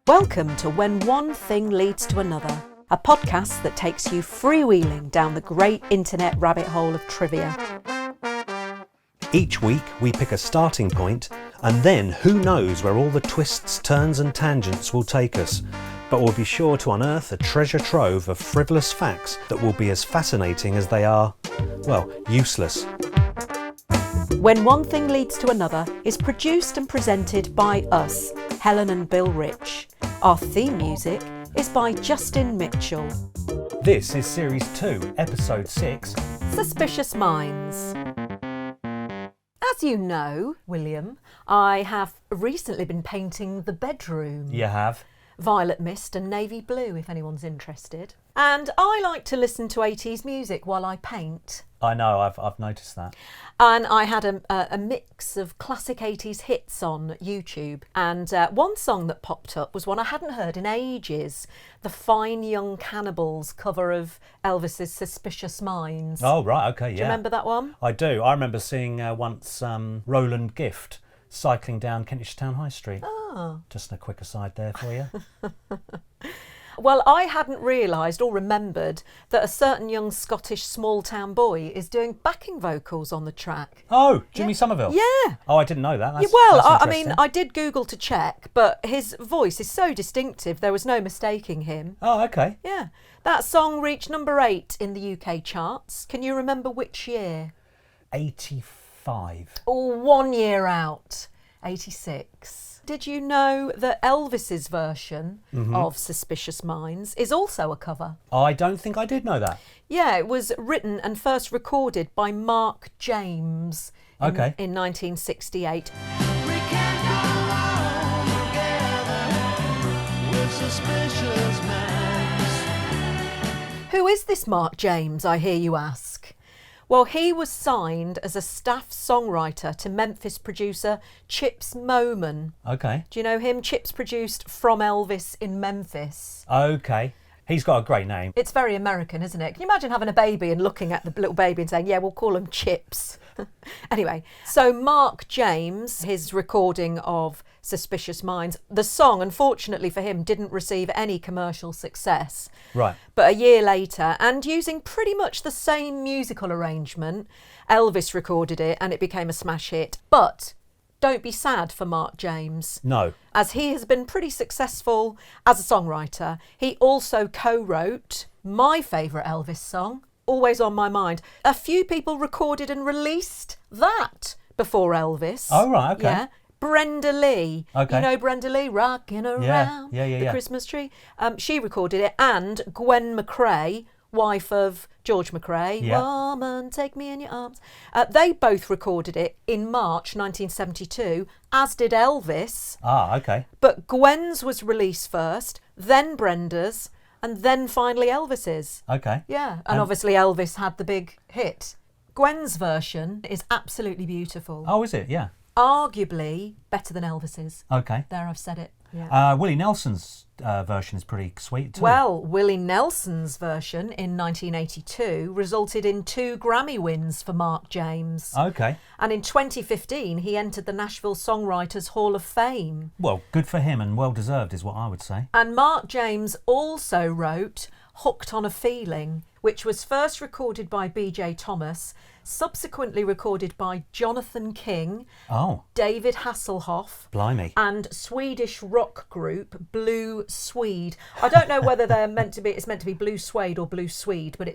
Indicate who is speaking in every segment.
Speaker 1: Welcome to When One Thing Leads to Another, a podcast that takes you freewheeling down the great internet rabbit hole of trivia.
Speaker 2: Each week we pick a starting point, and then who knows where all the twists, turns and tangents will take us. But we'll be sure to unearth a treasure trove of frivolous facts that will be as fascinating as they are, well, useless.
Speaker 1: When One Thing Leads to Another is produced and presented by us, Helen and Bill Rich. Our theme music is by Justin Mitchell.
Speaker 2: This is Series 2, Episode 6,
Speaker 1: Suspicious Minds. As you know, William, I have recently been painting the bedroom.
Speaker 2: You have?
Speaker 1: Violet mist and navy blue, if anyone's interested. And I like to listen to 80s music while I paint.
Speaker 2: I know, I've noticed that.
Speaker 1: And I had a mix of classic 80s hits on YouTube. And one song that popped up was one I hadn't heard in ages. The Fine Young Cannibals cover of Elvis's Suspicious Minds.
Speaker 2: Oh, right, okay, yeah.
Speaker 1: Do you remember that one?
Speaker 2: I do. I remember seeing once Roland Gift cycling down Kentish Town High Street.
Speaker 1: Oh.
Speaker 2: Just a quick aside there for you.
Speaker 1: Well, I hadn't realised or remembered that a certain young Scottish small-town boy is doing backing vocals on the track.
Speaker 2: Oh, Jimmy Somerville?
Speaker 1: Yeah.
Speaker 2: Oh, I didn't know that. That's,
Speaker 1: well,
Speaker 2: that's
Speaker 1: I mean, I did Google to check, but his voice is so distinctive, there was no mistaking him.
Speaker 2: Oh, okay.
Speaker 1: Yeah. That song reached number 8 in the UK charts. Can you remember which year?
Speaker 2: 85.
Speaker 1: Oh, 1 year out. 86. Did you know that Elvis's version of Suspicious Minds is also a cover?
Speaker 2: I don't think I did know that.
Speaker 1: Yeah, it was written and first recorded by Mark James in 1968.
Speaker 3: We can't go on together with suspicious minds.
Speaker 1: Who is this Mark James, I hear you ask? Well, he was signed as a staff songwriter to Memphis producer Chips Moman.
Speaker 2: Okay.
Speaker 1: Do you know him? Chips produced From Elvis in Memphis.
Speaker 2: Okay. He's got a great name.
Speaker 1: It's very American, isn't it? Can you imagine having a baby and looking at the little baby and saying, yeah, we'll call him Chips? Anyway, so Mark James, his recording of Suspicious Minds, the song, unfortunately for him, didn't receive any commercial success.
Speaker 2: Right.
Speaker 1: But a year later, and using pretty much the same musical arrangement, Elvis recorded it and it became a smash hit. But don't be sad for Mark James.
Speaker 2: No.
Speaker 1: As he has been pretty successful as a songwriter, he also co-wrote my favourite Elvis song, Always on My Mind. A few people recorded and released that before Elvis.
Speaker 2: Oh, right, okay.
Speaker 1: Yeah. Brenda Lee.
Speaker 2: Okay.
Speaker 1: You know Brenda Lee, rocking around the Christmas tree. She recorded it, and Gwen McCrae, wife of George McCrae, Woman, Take Me in Your Arms. They both recorded it in March 1972, as did Elvis.
Speaker 2: Ah, okay.
Speaker 1: But Gwen's was released first, then Brenda's, and then finally Elvis's.
Speaker 2: Okay.
Speaker 1: Yeah, and obviously Elvis had the big hit. Gwen's version is absolutely beautiful.
Speaker 2: Oh, is it? Yeah.
Speaker 1: Arguably better than Elvis's.
Speaker 2: Okay.
Speaker 1: There, I've said it. Yeah.
Speaker 2: Willie Nelson's version is pretty sweet too.
Speaker 1: Well, Willie Nelson's version in 1982 resulted in 2 Grammy wins for Mark James.
Speaker 2: Okay.
Speaker 1: And in 2015, he entered the Nashville Songwriters Hall of Fame.
Speaker 2: Well, good for him and well deserved is what I would say.
Speaker 1: And Mark James also wrote Hooked on a Feeling, which was first recorded by B.J. Thomas, subsequently recorded by Jonathan King, David Hasselhoff,
Speaker 2: Blimey,
Speaker 1: and Swedish rock group Blue Swede. I don't know whether it's meant to be Blue Suede or Blue Swede, but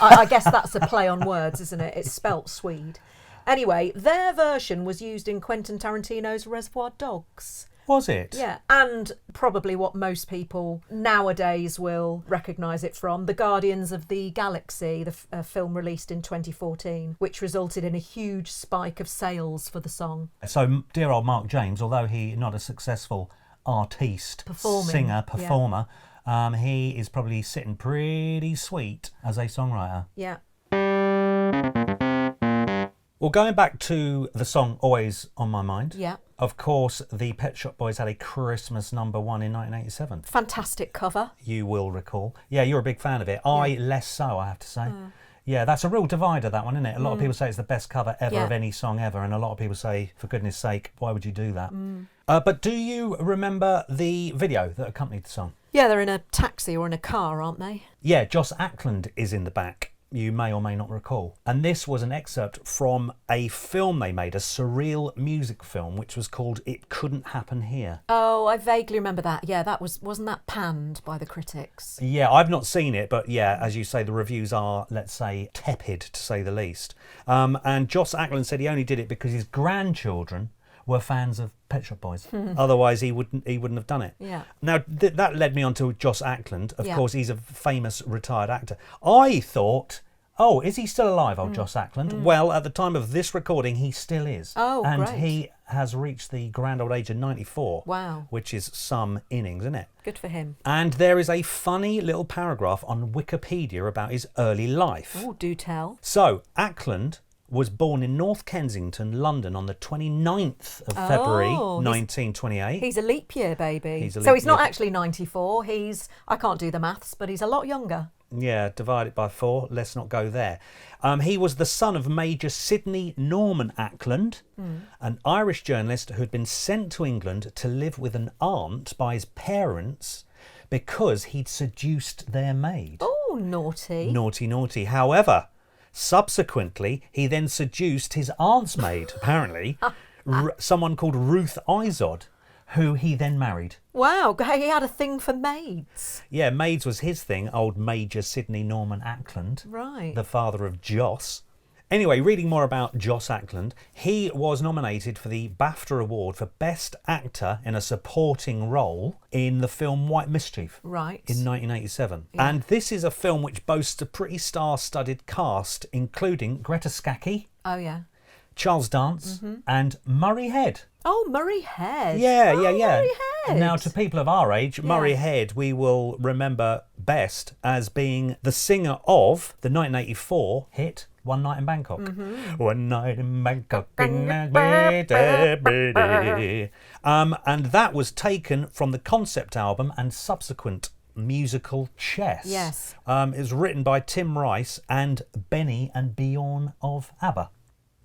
Speaker 1: I guess that's a play on words, isn't it? It's spelt Swede. Anyway, their version was used in Quentin Tarantino's Reservoir Dogs.
Speaker 2: Was it?
Speaker 1: Yeah, and probably what most people nowadays will recognise it from, The Guardians of the Galaxy, the film released in 2014, which resulted in a huge spike of sales for the song.
Speaker 2: So dear old Mark James, although he not a successful artiste, singer, performer, he is probably sitting pretty sweet as a songwriter.
Speaker 1: Yeah.
Speaker 2: Well, going back to the song Always on My Mind, of course, the Pet Shop Boys had a Christmas #1 in 1987.
Speaker 1: Fantastic cover.
Speaker 2: You will recall. Yeah, you're a big fan of it. I less so, I have to say. Yeah, that's a real divider, that one, isn't it? A lot of people say it's the best cover ever
Speaker 1: Yeah.
Speaker 2: of any song ever, and a lot of people say, for goodness sake, why would you do that? But do you remember the video that accompanied the song?
Speaker 1: Yeah, they're in a taxi or in a car, aren't they?
Speaker 2: Yeah, Joss Ackland is in the back. You may or may not recall. And this was an excerpt from a film they made, a surreal music film, which was called It Couldn't Happen Here.
Speaker 1: Oh, I vaguely remember that. Yeah, wasn't that panned by the critics?
Speaker 2: Yeah, I've not seen it, but yeah, as you say, the reviews are, let's say, tepid, to say the least. And Joss Ackland said he only did it because his grandchildren were fans of Pet Shop Boys. Otherwise, he wouldn't have done it.
Speaker 1: Yeah.
Speaker 2: Now, that led me on to Joss Ackland. Of
Speaker 1: Yeah.
Speaker 2: course, he's a famous retired actor. I thought, oh, is he still alive, old Joss Ackland? Well, at the time of this recording, he still is.
Speaker 1: Oh,
Speaker 2: and
Speaker 1: great.
Speaker 2: he has reached the grand old age of 94.
Speaker 1: Wow.
Speaker 2: Which is some innings, isn't it?
Speaker 1: Good for him.
Speaker 2: And there is a funny little paragraph on Wikipedia about his early life.
Speaker 1: Oh, do tell.
Speaker 2: So, Ackland was born in North Kensington, London on the 29th of February
Speaker 1: Oh,
Speaker 2: 1928.
Speaker 1: He's a leap year baby.
Speaker 2: He's a
Speaker 1: So
Speaker 2: leap
Speaker 1: he's not
Speaker 2: year.
Speaker 1: actually 94. I can't do the maths, but he's a lot younger.
Speaker 2: Yeah, divide it by 4. Let's not go there. He was the son of Major Sidney Norman Ackland, an Irish journalist who had been sent to England to live with an aunt by his parents because he'd seduced their maid.
Speaker 1: Oh, naughty.
Speaker 2: Naughty, naughty. However, subsequently, he then seduced his aunt's maid, apparently, someone called Ruth Izod, who he then married.
Speaker 1: Wow, he had a thing for maids.
Speaker 2: Yeah, maids was his thing, old Major Sidney Norman Ackland,
Speaker 1: Right.
Speaker 2: the father of Joss. Anyway, reading more about Joss Ackland, he was nominated for the BAFTA Award for Best Actor in a Supporting Role in the film White Mischief.
Speaker 1: Right.
Speaker 2: In 1987. And this is a film which boasts a pretty star-studded cast, including Greta Scacchi,
Speaker 1: Oh, yeah.
Speaker 2: Charles Dance, and Murray Head.
Speaker 1: Oh, Murray Head.
Speaker 2: Yeah.
Speaker 1: Murray Head.
Speaker 2: Now, to people of our age, Murray Head we will remember best as being the singer of the 1984 hit One Night in Bangkok. One night in Bangkok. And that was taken from the concept album and subsequent musical Chess.
Speaker 1: Yes.
Speaker 2: It was written by Tim Rice and Benny and Bjorn of ABBA.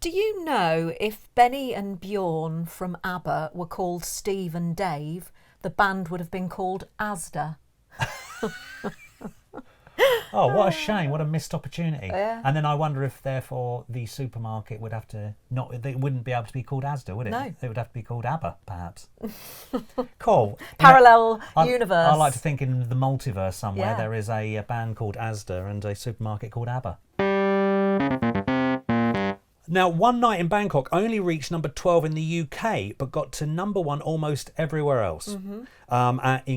Speaker 1: Do you know if Benny and Bjorn from ABBA were called Steve and Dave, the band would have been called Asda?
Speaker 2: Oh, what a shame! What a missed opportunity.
Speaker 1: Yeah.
Speaker 2: And then I wonder if, therefore, the supermarket would have to they wouldn't be able to be called Asda, would it?
Speaker 1: No.
Speaker 2: It would have to be called ABBA, perhaps. Cool.
Speaker 1: Parallel
Speaker 2: I
Speaker 1: universe.
Speaker 2: I like to think in the multiverse somewhere
Speaker 1: Yeah.
Speaker 2: there is a band called Asda and a supermarket called ABBA. Now, One Night in Bangkok only reached number 12 in the UK, but got to number 1 almost everywhere else. And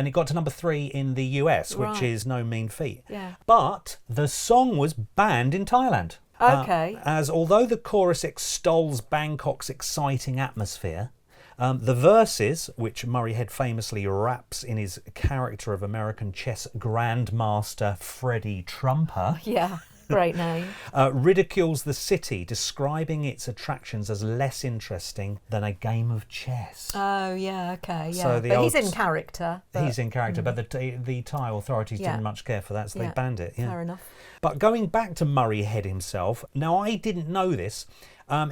Speaker 2: it got to number 3 in the US, which
Speaker 1: Right.
Speaker 2: is no mean feat.
Speaker 1: Yeah.
Speaker 2: But the song was banned in Thailand.
Speaker 1: Okay.
Speaker 2: As although the chorus extols Bangkok's exciting atmosphere, the verses, which Murray Head famously raps in his character of American chess grandmaster Freddie Trumper,
Speaker 1: Yeah, great name.
Speaker 2: ridicules the city, describing its attractions as less interesting than a game of chess.
Speaker 1: Oh, yeah, okay, yeah.
Speaker 2: So the
Speaker 1: but he's
Speaker 2: old-
Speaker 1: in character.
Speaker 2: He's in character, but the Thai authorities
Speaker 1: Yeah.
Speaker 2: didn't much care for that, so they
Speaker 1: Yeah,
Speaker 2: banned it. Yeah.
Speaker 1: Fair enough.
Speaker 2: But going back to Murray Head himself, now I didn't know this.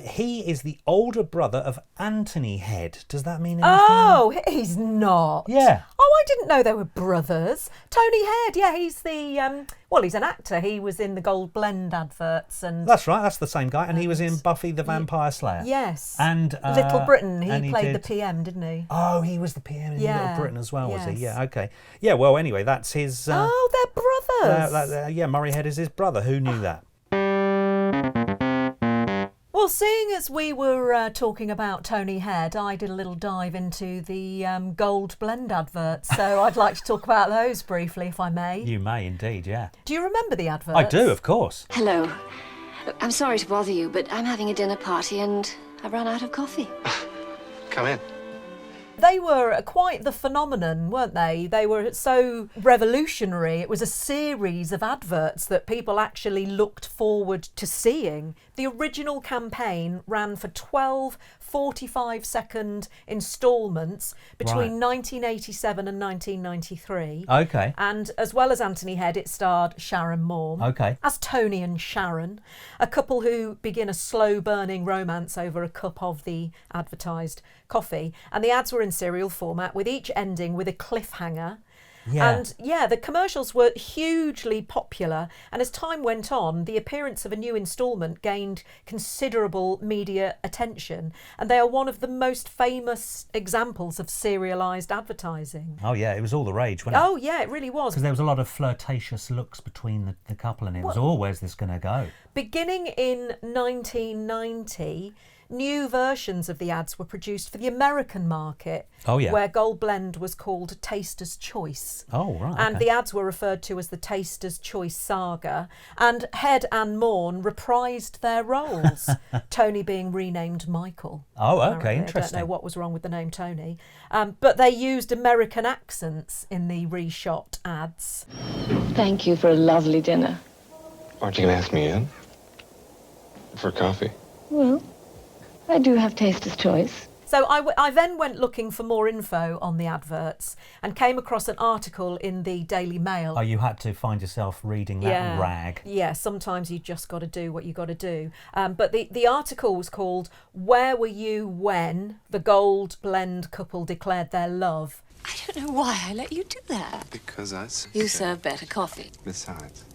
Speaker 2: He is the older brother of Anthony Head. Does that mean anything?
Speaker 1: Oh, he's not.
Speaker 2: Yeah.
Speaker 1: Oh, I didn't know they were brothers. Tony Head, yeah, he's the, he's an actor. He was in the Gold Blend adverts and...
Speaker 2: That's right, that's the same guy. And he was in Buffy the Vampire Slayer.
Speaker 1: Yes.
Speaker 2: And
Speaker 1: Little Britain,
Speaker 2: and
Speaker 1: he played the
Speaker 2: did-
Speaker 1: PM, didn't he?
Speaker 2: Oh, he was the PM in Little
Speaker 1: Yeah.
Speaker 2: Britain as well, was he?
Speaker 1: Yes.
Speaker 2: Yeah, okay. Yeah, well, anyway, that's his...
Speaker 1: Oh, they're brothers.
Speaker 2: yeah, Murray Head is his brother. Who knew that?
Speaker 1: Well, seeing as we were talking about Tony Head, I did a little dive into the Gold Blend adverts, so I'd like to talk about those briefly, if I may.
Speaker 2: You may indeed, yeah.
Speaker 1: Do you remember the adverts?
Speaker 2: I do, of course.
Speaker 4: Hello. I'm sorry to bother you, but I'm having a dinner party and I've run out of coffee.
Speaker 5: Come in.
Speaker 1: They were quite the phenomenon, weren't they? They were so revolutionary. It was a series of adverts that people actually looked forward to seeing. The original campaign ran for 12 45-second instalments between 1987 and 1993.
Speaker 2: Okay.
Speaker 1: And as well as Anthony Head, it starred Sharon Moore as Tony and Sharon, a couple who begin a slow-burning romance over a cup of the advertised coffee. And the ads were in serial format, with each ending with a cliffhanger.
Speaker 2: Yeah.
Speaker 1: And the commercials were hugely popular, and as time went on, the appearance of a new instalment gained considerable media attention, and they are one of the most famous examples of serialised advertising.
Speaker 2: Oh yeah, it was all the rage, wasn't it?
Speaker 1: Oh yeah, it really was.
Speaker 2: Because there was a lot of flirtatious looks between the couple, and it was, where's this going to go?
Speaker 1: Beginning in 1990, new versions of the ads were produced for the American market, where Gold Blend was called Taster's Choice.
Speaker 2: Oh, right.
Speaker 1: And the ads were referred to as the Taster's Choice Saga. And Head and Morn reprised their roles, Tony being renamed Michael.
Speaker 2: Oh, okay,
Speaker 1: Apparently.
Speaker 2: interesting.
Speaker 1: I don't know what was wrong with the name Tony. But they used American accents in the reshot ads.
Speaker 5: Thank you for a lovely dinner.
Speaker 6: Aren't you going to ask me in? For coffee?
Speaker 5: Well, I do have Taster's Choice.
Speaker 1: So I then went looking for more info on the adverts and came across an article in the Daily Mail.
Speaker 2: Oh, you had to find yourself reading that rag.
Speaker 1: Yeah, sometimes you just got to do what you got to do. But the article was called "Where Were You When the Gold Blend Couple Declared Their Love?"
Speaker 4: I don't know why I let you do that.
Speaker 6: Because
Speaker 4: You serve better coffee.
Speaker 6: Besides,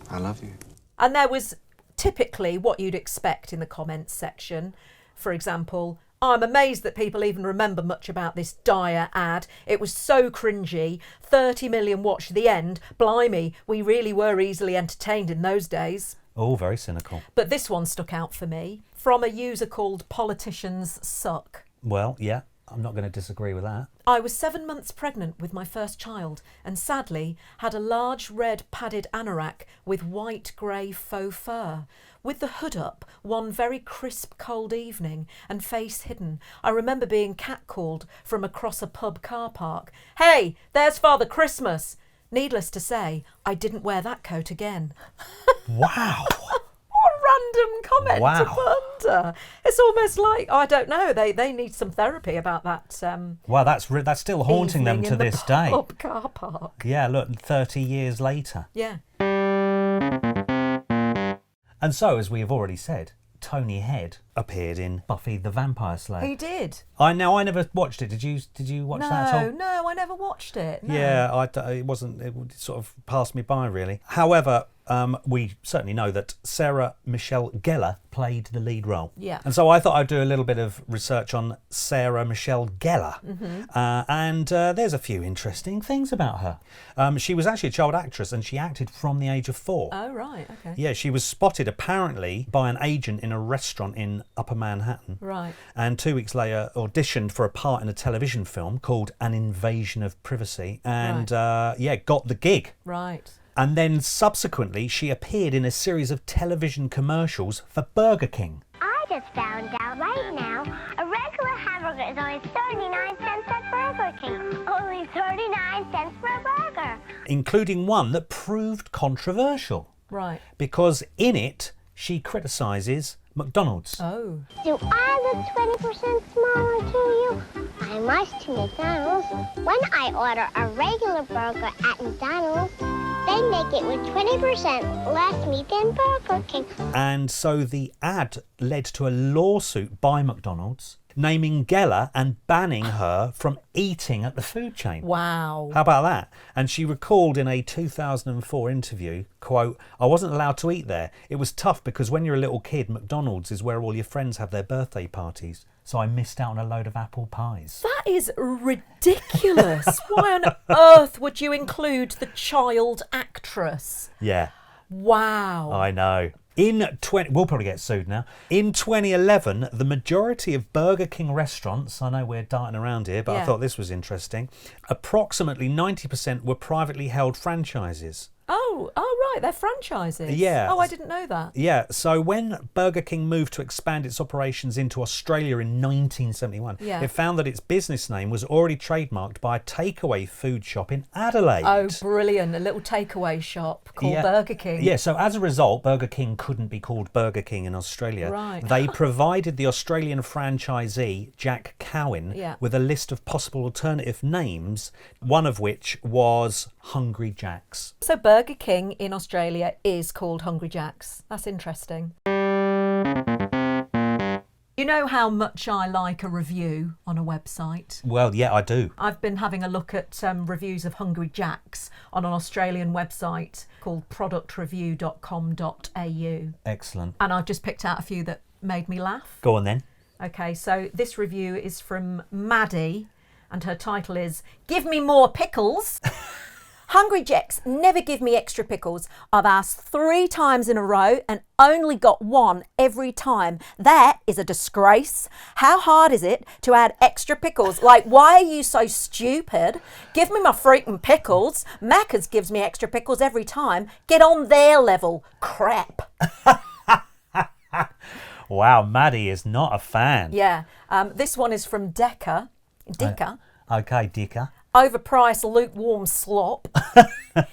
Speaker 6: I love you.
Speaker 1: And there was typically what you'd expect in the comments section. For example, I'm amazed that people even remember much about this dire ad. It was so cringy. 30 million watched the end. Blimey, we really were easily entertained in those days.
Speaker 2: Oh, very cynical.
Speaker 1: But this one stuck out for me, from a user called Politicians Suck.
Speaker 2: Well, yeah, I'm not going to disagree with that.
Speaker 1: I was 7 months pregnant with my first child and sadly had a large red padded anorak with white grey faux fur. With the hood up, one very crisp cold evening and face hidden, I remember being catcalled from across a pub car park. "Hey, there's Father Christmas!" Needless to say, I didn't wear that coat again.
Speaker 2: Wow.
Speaker 1: What a random comment to put under. It's almost like, I don't know, they need some therapy about that.
Speaker 2: Well, that's still haunting them to this day.
Speaker 1: Pub car park.
Speaker 2: Yeah, look, 30 years later.
Speaker 1: Yeah.
Speaker 2: And so, as we have already said, Tony Head appeared in Buffy the Vampire Slayer.
Speaker 1: He did.
Speaker 2: I never watched it. Did you watch that at all?
Speaker 1: No, I never watched it. No.
Speaker 2: Yeah, it sort of passed me by, really. However, we certainly know that Sarah Michelle Gellar played the lead role.
Speaker 1: Yeah.
Speaker 2: And so I thought I'd do a little bit of research on Sarah Michelle Gellar. And there's a few interesting things about her. She was actually a child actress and she acted from the age of 4.
Speaker 1: Oh, right, okay.
Speaker 2: Yeah, she was spotted apparently by an agent in a restaurant in Upper Manhattan.
Speaker 1: Right.
Speaker 2: And 2 weeks later auditioned for a part in a television film called An Invasion of Privacy. And got the gig.
Speaker 1: Right.
Speaker 2: And then subsequently she appeared in a series of television commercials for Burger King.
Speaker 7: I just found out right now a regular hamburger is only 39 cents at Burger King. Only 39 cents for a burger.
Speaker 2: Including one that proved controversial.
Speaker 1: Right.
Speaker 2: Because in it she criticises McDonald's.
Speaker 1: Oh.
Speaker 7: Do I look 20% smaller to you? I must to McDonald's. When I order a regular burger at McDonald's, they make it with 20% less meat than Burger King.
Speaker 2: And so the ad led to a lawsuit by McDonald's naming Gellar and banning her from eating at the food chain.
Speaker 1: Wow.
Speaker 2: How about that? And she recalled in a 2004 interview, quote, "I wasn't allowed to eat there. It was tough because when you're a little kid, McDonald's is where all your friends have their birthday parties. So I missed out on a load of apple pies."
Speaker 1: That is ridiculous. Why on earth would you include the child actress?
Speaker 2: Yeah,
Speaker 1: Wow.
Speaker 2: I know. We'll probably get sued now. In 2011, the majority of Burger King restaurants, I know we're darting around here, but I thought this was interesting, approximately 90% were privately held franchises.
Speaker 1: Oh, right, they're franchises.
Speaker 2: Yeah.
Speaker 1: Oh, I didn't know that.
Speaker 2: Yeah, so when Burger King moved to expand its operations into Australia in 1971,
Speaker 1: Yeah.
Speaker 2: it found that its business name was already trademarked by a takeaway food shop in Adelaide.
Speaker 1: Oh, brilliant. A little takeaway shop called
Speaker 2: Yeah.
Speaker 1: Burger King.
Speaker 2: Yeah, so as a result, Burger King couldn't be called Burger King in Australia.
Speaker 1: Right.
Speaker 2: They provided the Australian franchisee, Jack Cowan,
Speaker 1: Yeah.
Speaker 2: with a list of possible alternative names, one of which was Hungry Jack's.
Speaker 1: So Burger King in Australia is called Hungry Jack's. That's interesting. You know how much I like a review on a website?
Speaker 2: Well, yeah, I do.
Speaker 1: I've been having a look at reviews of Hungry Jack's on an Australian website called productreview.com.au.
Speaker 2: Excellent.
Speaker 1: And I've just picked out a few that made me laugh.
Speaker 2: Go on then.
Speaker 1: Okay, so this review is from Maddie, and her title is Give Me More Pickles. Hungry Jack's never give me extra pickles. I've asked 3 times in a row and only got 1 every time. That is a disgrace. How hard is it to add extra pickles? Like, why are you so stupid? Give me my freaking pickles. Macca's gives me extra pickles every time. Get on their level. Crap.
Speaker 2: Wow, Maddie is not a fan.
Speaker 1: Yeah. This one is from Dicker.
Speaker 2: Okay, Dicker.
Speaker 1: Overpriced lukewarm slop.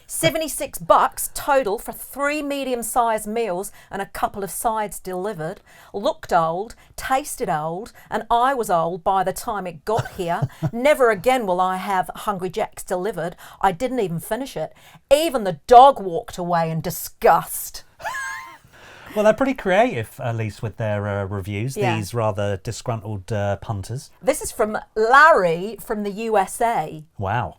Speaker 1: $76 total for 3 medium-sized meals and a couple of sides delivered. Looked old, tasted old, and I was old by the time it got here. Never again will I have Hungry Jack's delivered. I didn't even finish it. Even the dog walked away in disgust.
Speaker 2: Well, they're pretty creative, at least with their reviews,
Speaker 1: Yeah.
Speaker 2: these rather disgruntled punters.
Speaker 1: This is from Larry from the USA.
Speaker 2: Wow.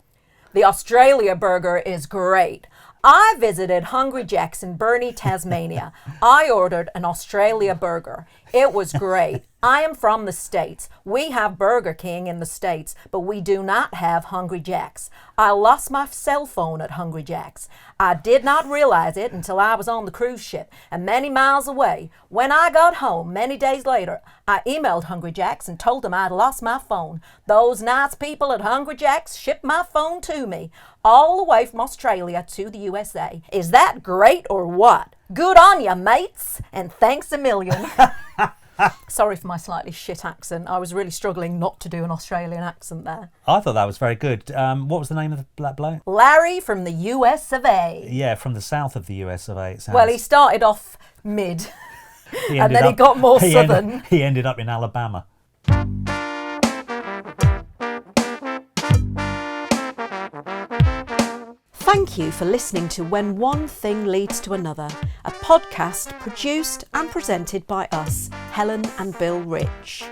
Speaker 1: The Australia burger is great. I visited Hungry Jack's in Burnie, Tasmania. I ordered an Australia burger. It was great. I am from the States. We have Burger King in the States, but we do not have Hungry Jack's. I lost my cell phone at Hungry Jack's. I did not realize it until I was on the cruise ship and many miles away. When I got home many days later, I emailed Hungry Jack's and told them I'd lost my phone. Those nice people at Hungry Jack's shipped my phone to me, all the way from Australia to the USA. Is that great or what? Good on ya, mates, and thanks a million. Sorry for my slightly shit accent. I was really struggling not to do an Australian accent there.
Speaker 2: I thought that was very good. What was the name of the black bloke?
Speaker 1: Larry from the US of A.
Speaker 2: Yeah, from the south of the US of A. It sounds.
Speaker 1: Well, he started off mid,
Speaker 2: He
Speaker 1: and
Speaker 2: ended
Speaker 1: then he
Speaker 2: up-
Speaker 1: got more
Speaker 2: he
Speaker 1: southern.
Speaker 2: He ended up in Alabama.
Speaker 1: Thank you for listening to When One Thing Leads to Another, a podcast produced and presented by us, Helen and Bill Rich.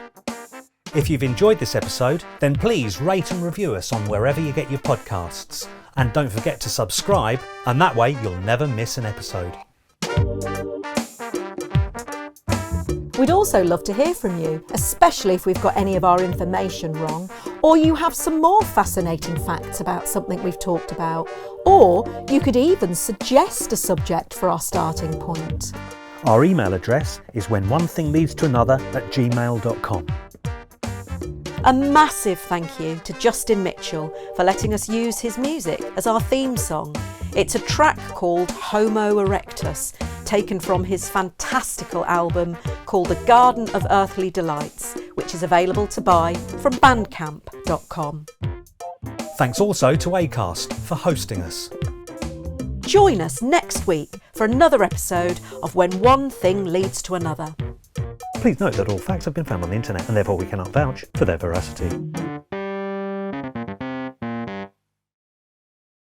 Speaker 2: If you've enjoyed this episode, then please rate and review us on wherever you get your podcasts. And don't forget to subscribe, and that way you'll never miss an episode.
Speaker 1: We'd also love to hear from you, especially if we've got any of our information wrong, or you have some more fascinating facts about something we've talked about, or you could even suggest a subject for our starting point.
Speaker 2: Our email address is whenonethingleads@gmail.com.
Speaker 1: A massive thank you to Justin Mitchell for letting us use his music as our theme song. It's a track called Homo Erectus, taken from his fantastical album called The Garden of Earthly Delights, which is available to buy from bandcamp.com.
Speaker 2: Thanks also to Acast for hosting us.
Speaker 1: Join us next week for another episode of When One Thing Leads to Another.
Speaker 2: Please note that all facts have been found on the internet and therefore we cannot vouch for their veracity.